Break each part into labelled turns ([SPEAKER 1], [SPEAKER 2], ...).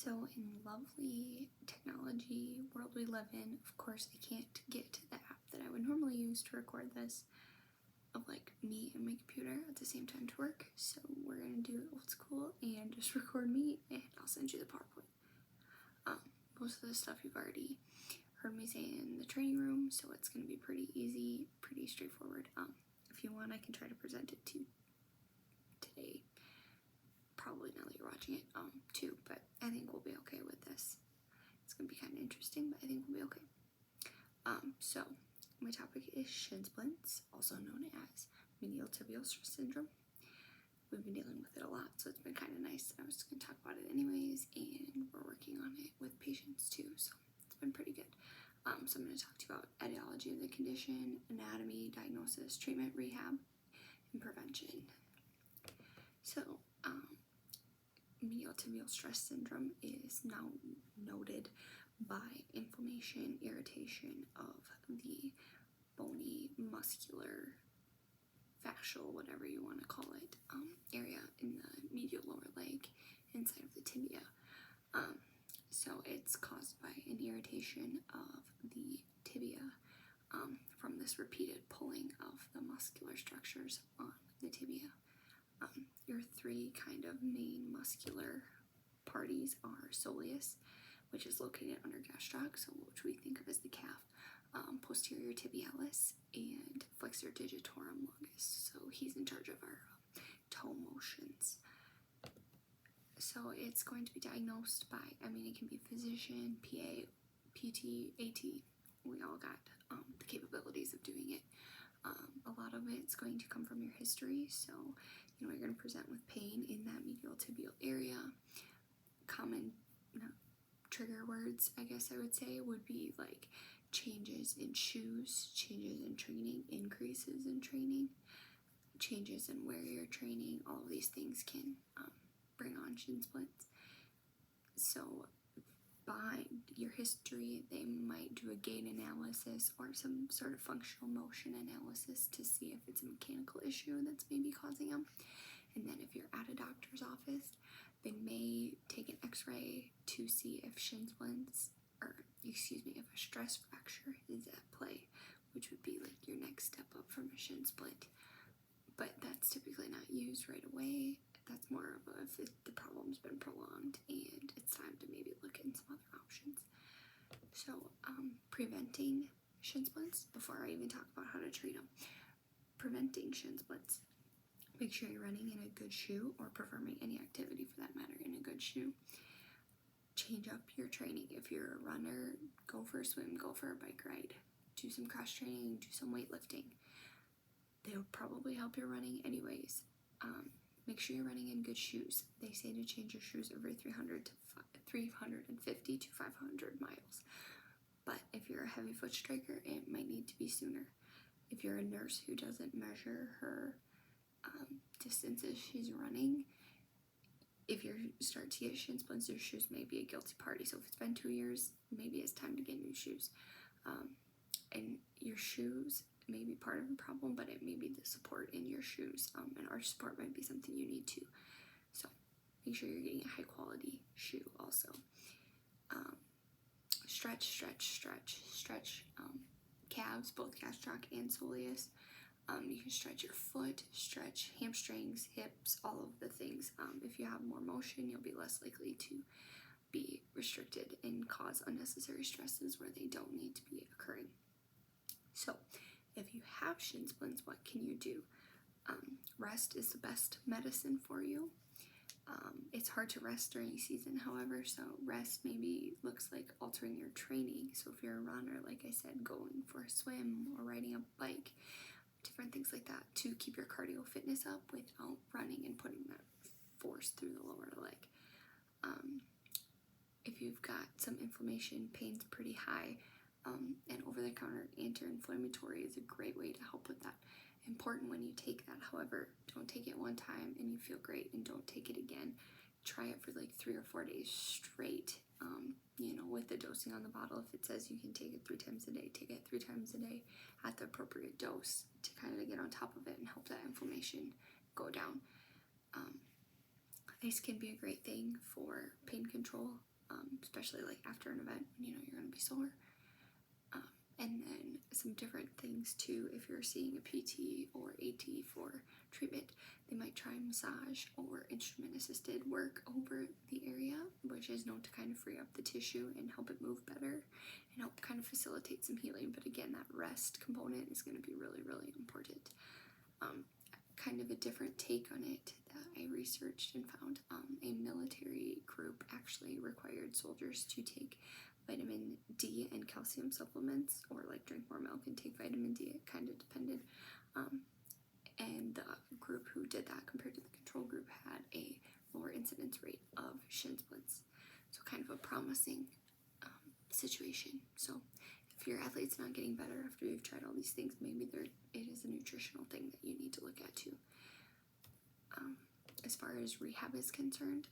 [SPEAKER 1] So in lovely technology world we live in, of course I can't get to the app that I would normally use to record this of like me and my computer at the same time to work. So we're gonna do it old school and just record me and I'll send you the PowerPoint. Most of the stuff you've already heard me say in the training room, so it's gonna be pretty easy, pretty straightforward. If you want, I can try to present it to you today. Probably now that you're watching it too, but I think we'll be okay with this. It's gonna be kind of interesting, but I think we'll be okay. So my topic is shin splints, also known as medial tibial stress syndrome. We've been dealing with it a lot, so it's been kind of nice. I was just gonna talk about it anyways, and we're working on it with patients too, so it's been pretty good. So I'm gonna talk to you about etiology of the condition, anatomy, diagnosis, treatment, rehab, and prevention. So, medial tibial stress syndrome is now noted by inflammation, irritation of the bony, muscular, fascial, whatever you want to call it, area in the medial lower leg inside of the tibia. So it's caused by an irritation of the tibia from this repeated pulling of the muscular structures on the tibia. Your three kind of main muscular parties are soleus, which is located under gastroc, so which we think of as the calf, posterior tibialis, and flexor digitorum longus. So he's in charge of our toe motions. So it's going to be diagnosed by, it can be physician, PA, PT, AT. We all got the capabilities of doing it. A lot of it's going to come from your history, so you're going to present with pain in that medial tibial area. Common trigger words, I guess I would say, would be like changes in shoes, changes in training, increases in training, changes in where you're training. All of these things can bring on shin splints. So by your history, they might do a gait analysis or some sort of functional motion analysis to see if it's a mechanical issue that's maybe causing them. And then if you're at a doctor's office, they may take an x-ray to see if shin splints, if a stress fracture is at play, which would be like your next step up from a shin splint. But that's typically not used right away. That's more of if the problem's been prolonged and it's time to maybe look in some other options. So preventing shin splints, before I even talk about how to treat them. Preventing shin splints. Make sure you're running in a good shoe, or performing any activity for that matter in a good shoe. Change up your training. If you're a runner, go for a swim, go for a bike ride. Do some cross training, do some weightlifting. They'll probably help your running anyways. Make sure you're running in good shoes. They say to change your shoes every 350 to 500 miles. But if you're a heavy foot striker, it might need to be sooner. If you're a nurse who doesn't measure her distances she's running, if you start to get shin splints, your shoes may be a guilty party. So if it's been 2 years, maybe it's time to get new shoes. And your shoes may be part of the problem, but it may be the support in your shoes, and our support might be something you need too. So make sure you're getting a high quality shoe also. Stretch, calves, both gastroc and soleus. You can stretch your foot, stretch hamstrings, hips, all of the things. If you have more motion, you'll be less likely to be restricted and cause unnecessary stresses where they don't need to be occurring. So if you have shin splints, what can you do? Rest is the best medicine for you. It's hard to rest during season, however, so rest maybe looks like altering your training. So if you're a runner, like I said, going for a swim or riding a bike, different things like that to keep your cardio fitness up without running and putting that force through the lower leg. If you've got some inflammation, pain's pretty high, and over-the-counter anti-inflammatory is a great way to help with that. Important when you take that, however, don't take it one time and you feel great and don't take it again. Try it for like 3 or 4 days straight, with the dosing on the bottle. If it says you can take it 3 times a day, take it 3 times a day at the appropriate dose to kind of get on top of it and help that inflammation go down. Ice can be a great thing for pain control. especially like after an event when you know you're going to be sore. And then some different things too. If you're seeing a PT or AT for treatment, they might try massage or instrument assisted work over the area, which is known to kind of free up the tissue and help it move better and help kind of facilitate some healing. But again, that rest component is going to be really, really important. Kind of a different take on it that I researched and found. A military group actually required soldiers to take vitamin D and calcium supplements, or like drink more milk and take vitamin D. It kind of depended. And the group who did that compared to the control group had a lower incidence rate of shin splints. So kind of a promising situation. So if your athlete's not getting better after you've tried all these things, maybe it is a nutritional thing that you need to look at too. As far as rehab is concerned,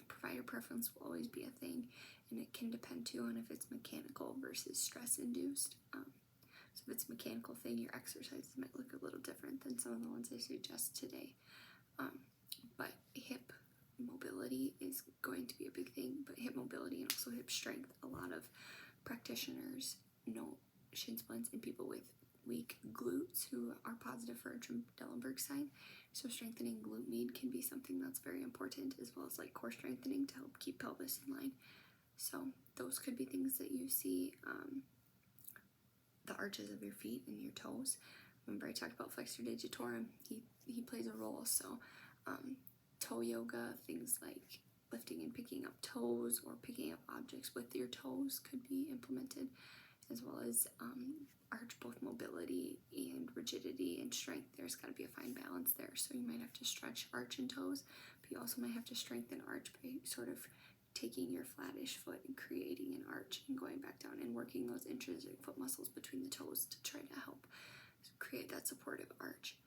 [SPEAKER 1] provider preference will always be a thing, and it can depend too on if it's mechanical versus stress induced. So if it's a mechanical thing, your exercises might look a little different than some of the ones I suggest today. But hip mobility is going to be a big thing, but hip mobility and also hip strength. A lot of practitioners know shin splints in people with weak glutes who are positive for a Trendelenburg sign. So strengthening glute med can be something that's very important, as well as like core strengthening to help keep pelvis in line. So those could be things that you see. The arches of your feet and your toes. Remember I talked about flexor digitorum. He plays a role. So toe yoga, things like lifting and picking up toes or picking up objects with your toes could be implemented, as well as arch both mobility and rigidity and strength. There's got to be a fine balance there. So you might have to stretch arch and toes, but you also might have to strengthen arch by sort of taking your flattish foot and creating an arch and going back down and working those intrinsic foot muscles between the toes to try to help create that supportive arch.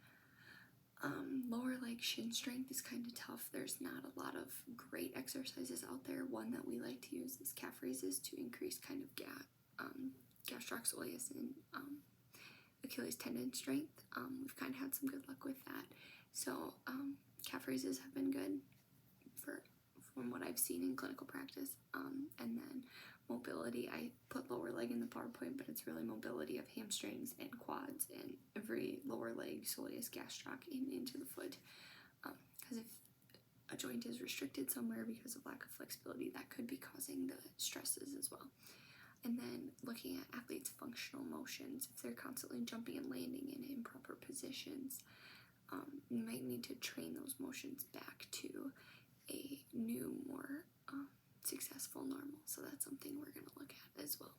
[SPEAKER 1] Lower leg shin strength is kind of tough. There's not a lot of great exercises out there. One that we like to use is calf raises to increase kind of gastroc soleus and Achilles tendon strength. We've kind of had some good luck with that. So calf raises have been good from what I've seen in clinical practice. And then mobility, I put lower leg in the PowerPoint, but it's really mobility of hamstrings and quads and every lower leg, soleus, gastroc, and into the foot. Because if a joint is restricted somewhere because of lack of flexibility, that could be causing the stresses as well. And then looking at athletes' functional motions, if they're constantly jumping and landing in improper positions, you might need to train those motions back to a new, more successful normal. So that's something we're going to look at as well.